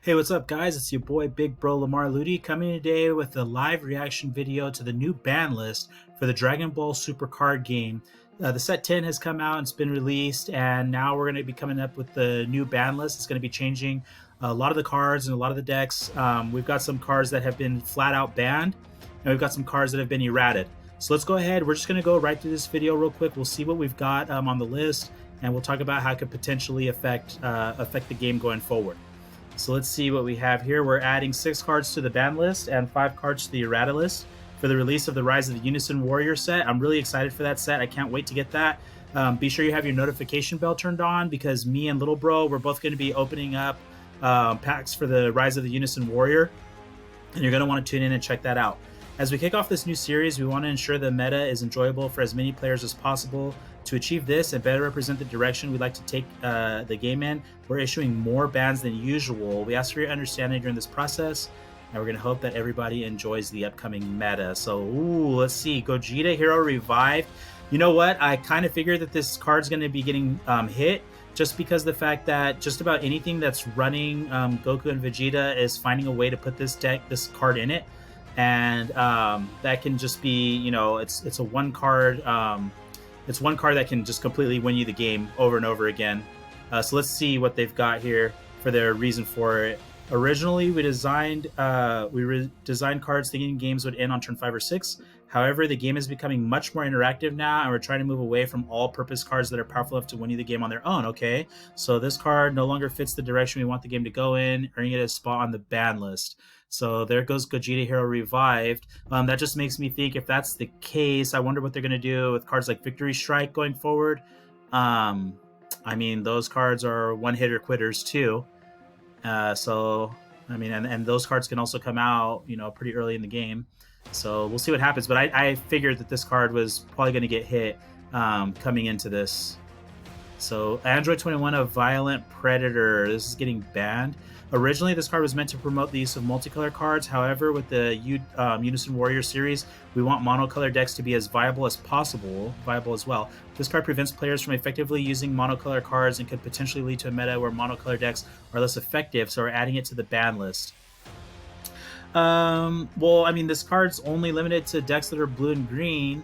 Hey, what's up, guys? It's your boy Big Bro Lamar Ludi coming today with a live reaction video to the new ban list for the Dragon Ball Super card game. The set 10 has come out and it's been released, and now we're going to be coming up with the new ban list. It's going to be changing a lot of the cards and a lot of the decks. We've got some cards that have been flat out banned, and we've got some cards that have been errated. So let's go ahead. We're just going to go right through this video real quick. We'll see what we've got on the list, and we'll talk about how it could potentially affect the game going forward. So let's see what we have here. We're adding 6 cards to the ban list and 5 cards to the errata list for the release of the Rise of the Unison Warrior set. I'm really excited for that set. I can't wait to get that. Be sure you have your notification bell turned on, because me and Little Bro, we're both going to be opening up packs for the Rise of the Unison Warrior, and you're going to want to tune in and check that out. As we kick off this new series, we want to ensure the meta is enjoyable for as many players as possible. To achieve this and better represent the direction we'd like to take the game in, we're issuing more bans than usual. We ask for your understanding during this process, and we're going to hope that everybody enjoys the upcoming meta. So, let's see. Gogeta Hero Revived. You know what? I kind of figured that this card's going to be getting hit, just because the fact that just about anything that's running Goku and Vegeta is finding a way to put this card in it. And that can just be, it's a one card. It's one card that can just completely win you the game over and over again. So let's see what they've got here for their reason for it. Originally, we designed cards thinking games would end on turn 5 or 6. However, the game is becoming much more interactive now, and we're trying to move away from all-purpose cards that are powerful enough to win you the game on their own. Okay, so this card no longer fits the direction we want the game to go in, earning it a spot on the ban list. So there goes Gogeta Hero Revived. That just makes me think, if that's the case, I wonder what they're going to do with cards like Victory Strike going forward. I mean, those cards are one-hitter quitters too. So, I mean, and those cards can also come out, pretty early in the game. So we'll see what happens. But I figured that this card was probably going to get hit coming into this. So Android 21, a Violent Predator. This is getting banned. Originally, this card was meant to promote the use of multicolor cards. However, with the Unison Warrior series, we want monocolor decks to be as viable as possible, as well. This card prevents players from effectively using monocolor cards and could potentially lead to a meta where monocolor decks are less effective, so we're adding it to the ban list. Well, I mean, this card's only limited to decks that are blue and green.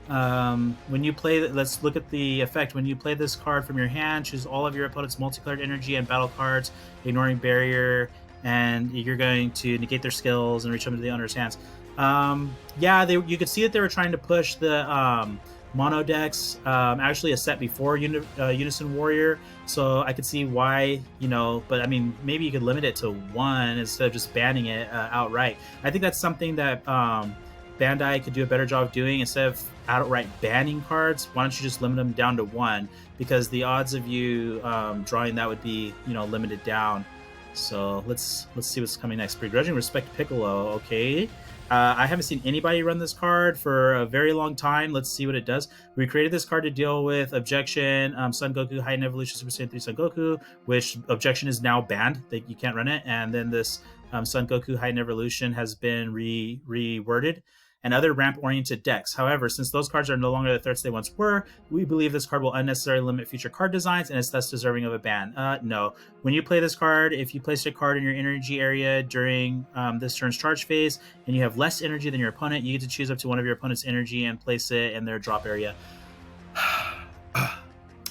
When you play, let's look at the effect. When you play this card from your hand, choose all of your opponent's multicolored energy and battle cards, ignoring barrier, and you're going to negate their skills and reach them into the owner's hands. Yeah, you could see that they were trying to push the mono decks, actually a set before Unison Warrior, so I could see why, but I mean, maybe you could limit it to 1 instead of just banning it outright. I think that's something that Bandai could do a better job of doing. Instead of outright banning cards, why don't you just limit them down to 1, because the odds of you drawing that would be limited down. So let's see what's coming next. Begrudging Respect Piccolo. Okay, I haven't seen anybody run this card for a very long time. Let's see what it does. We created this card to deal with Objection, Son Goku Heightened Evolution Super Saiyan 3 Son Goku, which Objection is now banned, that you can't run it. And then this Son Goku Heightened Evolution has been reworded, and other ramp-oriented decks. However, since those cards are no longer the threats they once were, we believe this card will unnecessarily limit future card designs, and it's thus deserving of a ban. No. When you play this card, if you place a card in your energy area during this turn's charge phase, and you have less energy than your opponent, you get to choose up to one of your opponent's energy and place it in their drop area.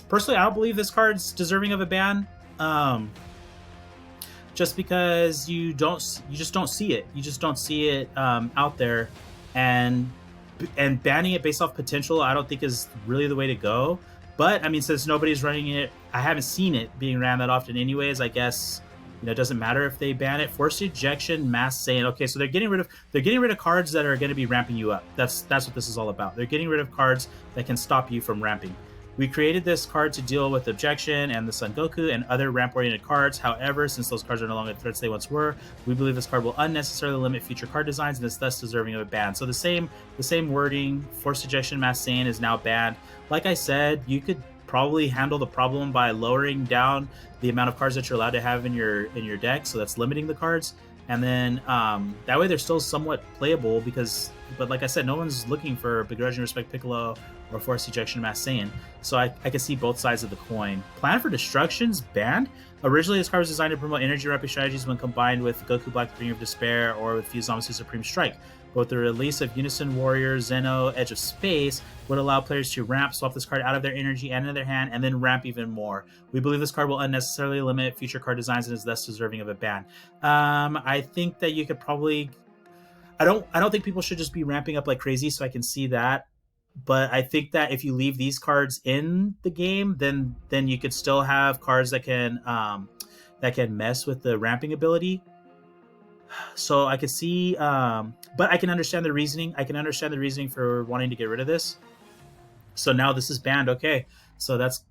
Personally, I don't believe this card's deserving of a ban. Just because you just don't see it. You just don't see it out there. And banning it based off potential, I don't think is really the way to go. But I mean, since nobody's running it, I haven't seen it being ran that often anyways. I guess it doesn't matter if they ban it. Forced Ejection, Mass Saiyan. Okay, so they're getting rid of cards that are going to be ramping you up. That's what this is all about. They're getting rid of cards that can stop you from ramping. We created this card to deal with Objection and the Son Goku and other ramp-oriented cards. However, since those cards are no longer the threats they once were, we believe this card will unnecessarily limit future card designs and is thus deserving of a ban. So the same wording. Forced Ejection Mass Saiyan is now banned. Like I said, you could probably handle the problem by lowering down the amount of cards that you're allowed to have in your deck. So that's limiting the cards. And then that way they're still somewhat playable, but like I said, no one's looking for Begrudging Respect Piccolo or Forced Ejection Mass Saiyan. So I can see both sides of the coin. Plan for Destruction's banned. Originally, this card was designed to promote energy ramping strategies when combined with Goku Black, the Bringer of Despair, or with Fused Zamasu Supreme Strike. But with the release of Unison Warrior, Zeno, Edge of Space, would allow players to ramp, swap this card out of their energy and in their hand, and then ramp even more. We believe this card will unnecessarily limit future card designs and is thus deserving of a ban. I think that you could probably... I don't think people should just be ramping up like crazy, so I can see that. But I think that if you leave these cards in the game, then you could still have cards that can mess with the ramping ability. So I could see, but I can understand the reasoning. I can understand the reasoning for wanting to get rid of this. So now this is banned. Okay, so that's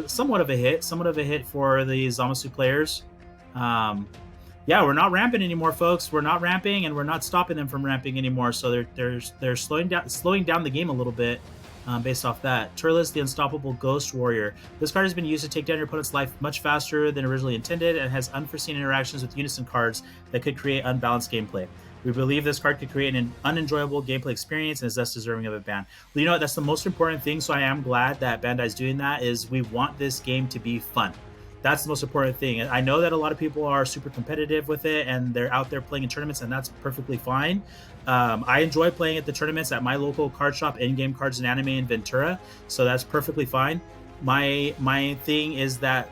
somewhat of a hit for the Zamasu players. Yeah, we're not ramping anymore, folks. We're not ramping, and we're not stopping them from ramping anymore. So they're slowing down the game a little bit based off that. Turles, the Unstoppable Ghost Warrior. This card has been used to take down your opponent's life much faster than originally intended, and has unforeseen interactions with Unison cards that could create unbalanced gameplay. We believe this card could create an unenjoyable gameplay experience and is thus deserving of a ban. Well, you know what? That's the most important thing. So I am glad that Bandai's doing that. Is we want this game to be fun. That's the most important thing. I know that a lot of people are super competitive with it and they're out there playing in tournaments, and that's perfectly fine. I enjoy playing at the tournaments at my local card shop, In-Game Cards and Anime in Ventura, so that's perfectly fine. My thing is that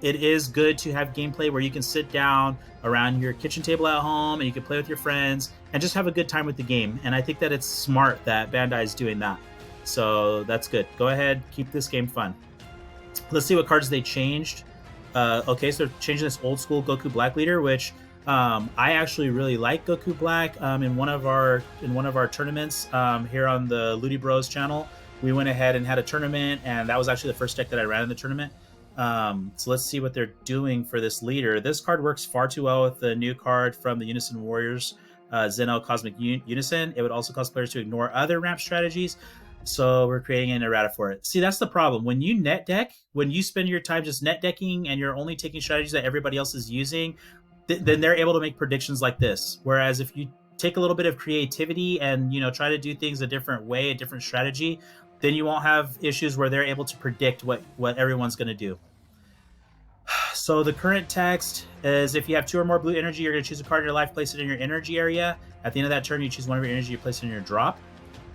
it is good to have gameplay where you can sit down around your kitchen table at home and you can play with your friends and just have a good time with the game. And I think that it's smart that Bandai is doing that. So that's good. Go ahead, keep this game fun. Let's see what cards they changed. Okay, so they're changing this old school Goku Black leader, which I actually really like Goku Black. In one of our tournaments here on the LudyBros channel, we went ahead and had a tournament, and that was actually the first deck that I ran in the tournament. So let's see what they're doing for this leader. This card works far too well with the new card from the Unison Warriors, Zeno Cosmic Unison. It would also cause players to ignore other ramp strategies. So we're creating an errata for it. See, that's the problem. When you net deck, when you spend your time just net decking and you're only taking strategies that everybody else is using, then they're able to make predictions like this. Whereas if you take a little bit of creativity and, try to do things a different way, a different strategy, then you won't have issues where they're able to predict what everyone's going to do. So the current text is, if you have 2 or more blue energy, you're going to choose a card in your life, place it in your energy area. At the end of that turn, you choose one of your energy, you place it in your drop.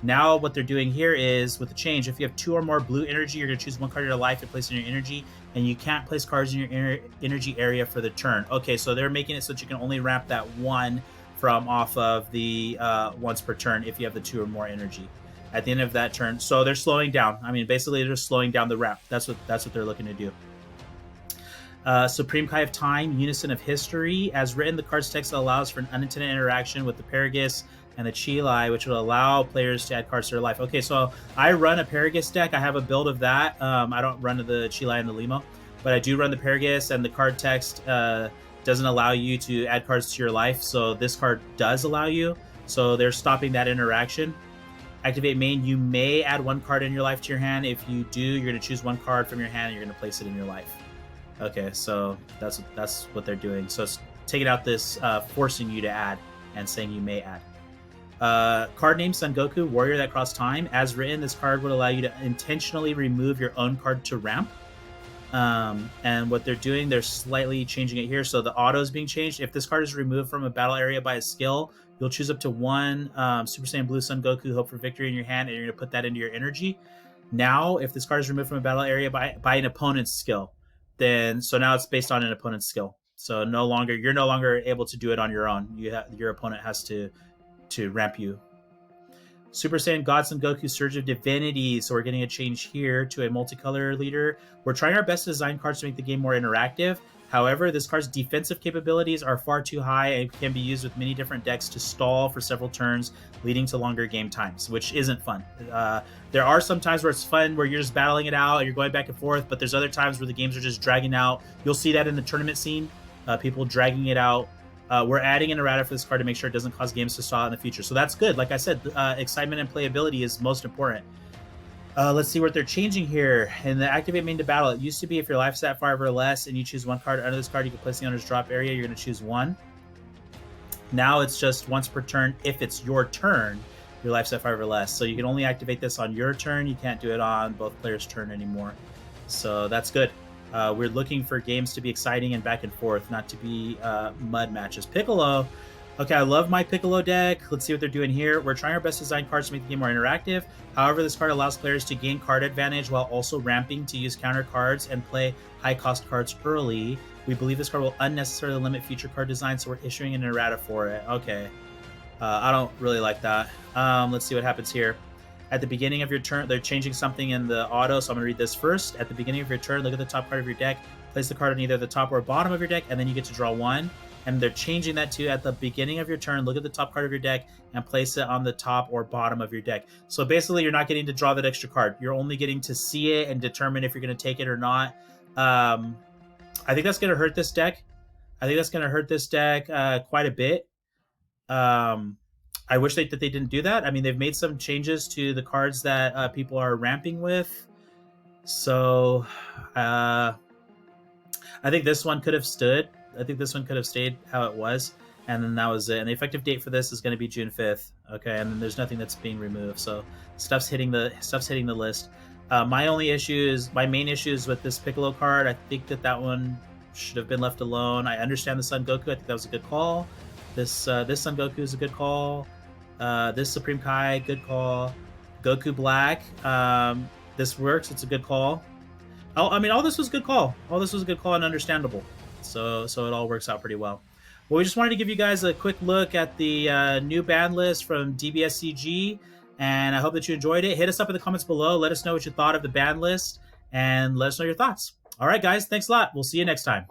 Now what they're doing here is, with the change, if you have 2 or more blue energy, you're going to choose one card in your life and place it in your energy, and you can't place cards in your energy area for the turn. Okay, so they're making it so that you can only ramp that one from off of the once per turn if you have the 2 or more energy at the end of that turn. So they're slowing down. I mean, basically they're slowing down the ramp. That's what they're looking to do. Supreme Kai of Time, Unison of History. As written, the card's text allows for an unintended interaction with the Paragus and the Chilai, which will allow players to add cards to their life. Okay, so I run a Paragus deck. I have a build of that. I don't run the Chilai and the Limo, but I do run the Paragus, and the card text doesn't allow you to add cards to your life, so this card does allow you. So they're stopping that interaction. Activate main, you may add 1 card in your life to your hand. If you do, you're going to choose 1 card from your hand and you're going to place it in your life. Okay, so that's what they're doing. So it's taking out this forcing you to add and saying you may add. Card name Son Goku, Warrior that cross time. As written, this card would allow you to intentionally remove your own card to ramp. And what they're doing, they're slightly changing it here. So the auto is being changed. If this card is removed from a battle area by a skill, you'll choose up to 1 Super Saiyan Blue Son Goku, hope for victory in your hand, and you're going to put that into your energy. Now, if this card is removed from a battle area by an opponent's skill, then now it's based on an opponent's skill. So you're no longer able to do it on your own. Your opponent has to ramp you. Super Saiyan God Son Goku, Surge of Divinity. So we're getting a change here to a multicolor leader. We're trying our best to design cards to make the game more interactive. However, this card's defensive capabilities are far too high and can be used with many different decks to stall for several turns, leading to longer game times, which isn't fun. There are some times where it's fun, where you're just battling it out and you're going back and forth, but there's other times where the games are just dragging out. You'll see that in the tournament scene, people dragging it out. We're adding an errata for this card to make sure it doesn't cause games to stall in the future. So that's good. Like I said, excitement and playability is most important. Let's see what they're changing here. In the activate main to battle, it used to be if your life's at 5 or less and you choose 1 card under this card, you can place the owner's drop area. You're going to choose 1. Now it's just once per turn. If it's your turn, your life's at 5 or less. So you can only activate this on your turn. You can't do it on both players' turn anymore. So that's good. We're looking for games to be exciting and back and forth, not to be mud matches. Piccolo. Okay, I love my Piccolo deck. Let's see what they're doing here. We're trying our best to design cards to make the game more interactive. However, this card allows players to gain card advantage while also ramping to use counter cards and play high-cost cards early. We believe this card will unnecessarily limit future card design, so we're issuing an errata for it. Okay. I don't really like that. Let's see what happens here. At the beginning of your turn, they're changing something in the auto, so I'm going to read this first. At the beginning of your turn, look at the top card of your deck, place the card on either the top or bottom of your deck, and then you get to draw one. And they're changing that to at the beginning of your turn, look at the top card of your deck and place it on the top or bottom of your deck. So basically, you're not getting to draw that extra card. You're only getting to see it and determine if you're going to take it or not. I think that's going to hurt this deck. Quite a bit. I wish that they didn't do that. I mean, they've made some changes to the cards that people are ramping with. So I think this one could have stood. I think this one could have stayed how it was, and then that was it. And the effective date for this is going to be June 5th. Okay, and then there's nothing that's being removed. So stuff's hitting the list. My main issue is with this Piccolo card. I think that one should have been left alone. I understand the Son Goku. I think that was a good call. This Son Goku is a good call. This Supreme Kai, good call. Goku Black. This works. It's a good call. I mean, all this was a good call. All this was a good call and understandable. So it all works out pretty well. Well, we just wanted to give you guys a quick look at the new ban list from DBSCG, and I hope that you enjoyed it. Hit us up in the comments below. Let us know what you thought of the ban list, and let us know your thoughts. All right, guys. Thanks a lot. We'll see you next time.